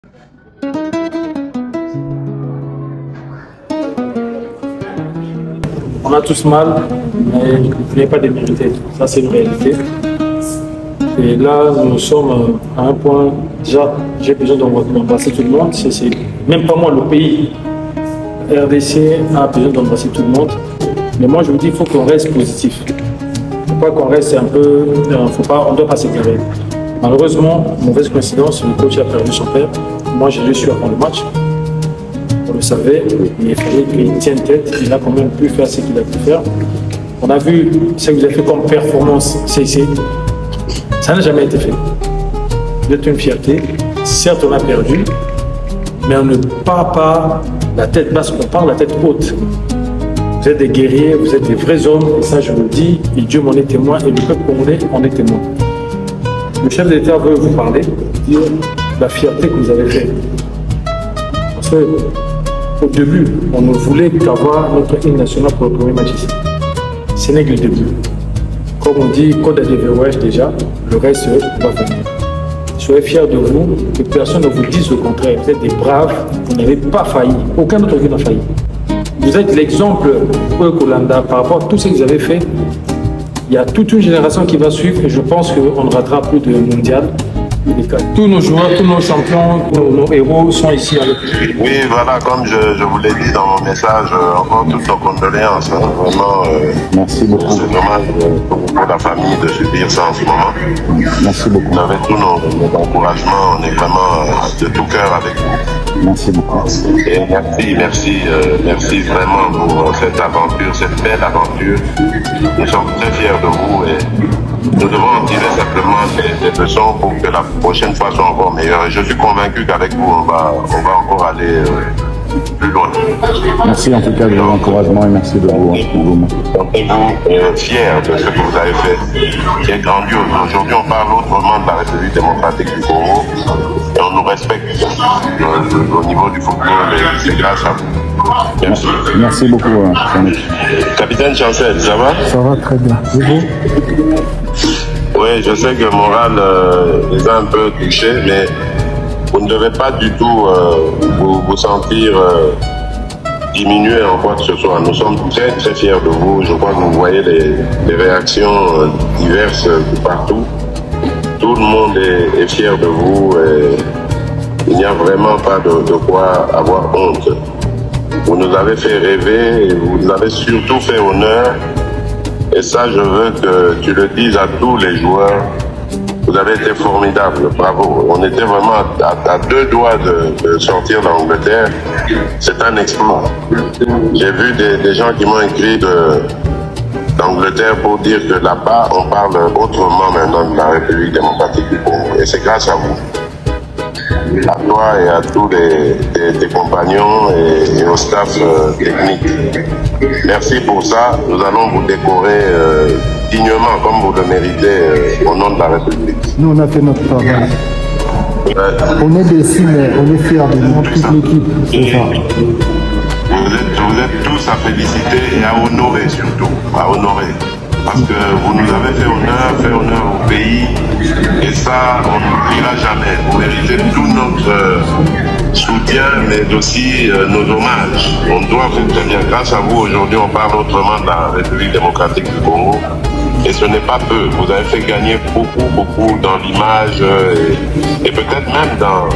On a tous mal, mais il n'y a pas de mériter. Ça, c'est une réalité. Et là, nous sommes à un point, déjà, j'ai besoin d'embrasser tout le monde. Même pas moi, le pays. RDC a besoin d'embrasser tout le monde. Mais moi, je vous dis, il faut qu'on reste positif. Il ne faut pas qu'on reste un peu... on ne doit pas s'éclairer. Malheureusement, mauvaise coïncidence, le coach a perdu son père. Moi, j'ai reçu avant le match. On le savait, il fallait qu'il tienne tête. Il a quand même pu faire ce qu'il a pu faire. On a vu ce que vous avez fait comme performance CIC. Ça n'a jamais été fait. Vous êtes une fierté. Certes, on a perdu, mais on ne part pas la tête basse, on part la tête haute. Vous êtes des guerriers, vous êtes des vrais hommes, et ça je vous le dis, et Dieu m'en est témoin, et le peuple congolais en est témoin. Le chef d'État veut vous parler, dire la fierté que vous avez faite. Parce qu'au début, on ne voulait qu'avoir notre hymne national pour le premier match ici. Ce n'est que le début. Comme on dit, code à déverrouillage déjà, le reste va venir. Soyez fiers de vous, que personne ne vous dise le contraire. Vous êtes des braves, vous n'avez pas failli. Aucun autre ville n'a failli. Vous êtes l'exemple Kolanda par rapport à tout ce que vous avez fait. Il y a toute une génération qui va suivre et je pense qu'on ne ratera plus de mondial. Tous nos joueurs, tous nos champions, nos héros sont ici avec nous. Oui, voilà, comme je vous l'ai dit dans mon message, encore toutes nos condoléances. Hein, vraiment, merci beaucoup. C'est dommage pour la famille de subir ça en ce moment. Merci beaucoup. Avec tous nos encouragements, on est vraiment de tout cœur avec vous. Merci beaucoup. Et merci vraiment pour cette aventure, cette belle aventure. Nous sommes très fiers de vous et nous devons en tirer simplement des leçons pour que la prochaine fois soit encore meilleure. Et je suis convaincu qu'avec vous, on va encore aller plus loin. Merci en tout cas de vos encouragements et merci de vous. Sentez-vous fiers de ce que vous avez fait, qui est grandiose. Aujourd'hui, on parle autrement de la République démocratique du Congo et on nous respecte au niveau du football et c'est grâce à vous. Merci. Merci beaucoup. Capitaine Chancel, ça va? Ça va très bien. Et vous? Oui, je sais que le moral les a un peu touchés, mais vous ne devez pas du tout vous sentir diminué en quoi que ce soit. Nous sommes très très fiers de vous. Je crois que vous voyez les réactions diverses partout. Tout le monde est fier de vous et il n'y a vraiment pas de quoi avoir honte. Vous nous avez fait rêver et vous nous avez surtout fait honneur. Et ça, je veux que tu le dises à tous les joueurs. Vous avez été formidables, bravo. On était vraiment à deux doigts de sortir d'Angleterre. C'est un exploit. J'ai vu des gens qui m'ont écrit d'Angleterre pour dire que là-bas, on parle autrement maintenant de la République démocratique du Congo. Et c'est grâce à vous. À toi et à tous tes compagnons et au staff technique. Merci pour ça. Nous allons vous décorer dignement, comme vous le méritez, au nom de la République. Nous, on a fait notre travail. On est déçus, mais on est fiers de nous, toute l'équipe. C'est ça. Vous êtes tous à féliciter et à honorer surtout. À honorer. Parce que vous nous avez fait honneur au pays. Et ça, on n'oubliera jamais. Vous méritez tout notre soutien, mais aussi nos hommages. On doit vous tenir. Grâce à vous, aujourd'hui, on parle autrement de la République démocratique du Congo. Et ce n'est pas peu. Vous avez fait gagner beaucoup dans l'image et peut-être même dans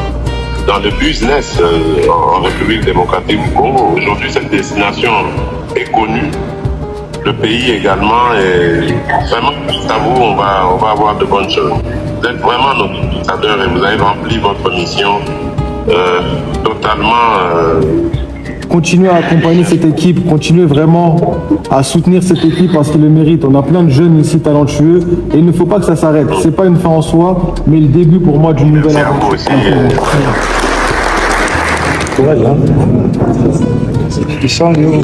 le business en République démocratique du Congo. Aujourd'hui, cette destination est connue. Le pays également, et vraiment, grâce à vous, on va avoir de bonnes choses. Vous êtes vraiment notre ambassadeur et vous avez rempli votre mission totalement. Continuez à accompagner cette équipe, continuez vraiment à soutenir cette équipe parce qu'ils le méritent. On a plein de jeunes ici talentueux et il ne faut pas que ça s'arrête. C'est pas une fin en soi, mais le début pour moi d'une nouvelle aventure. Merci à vous aussi.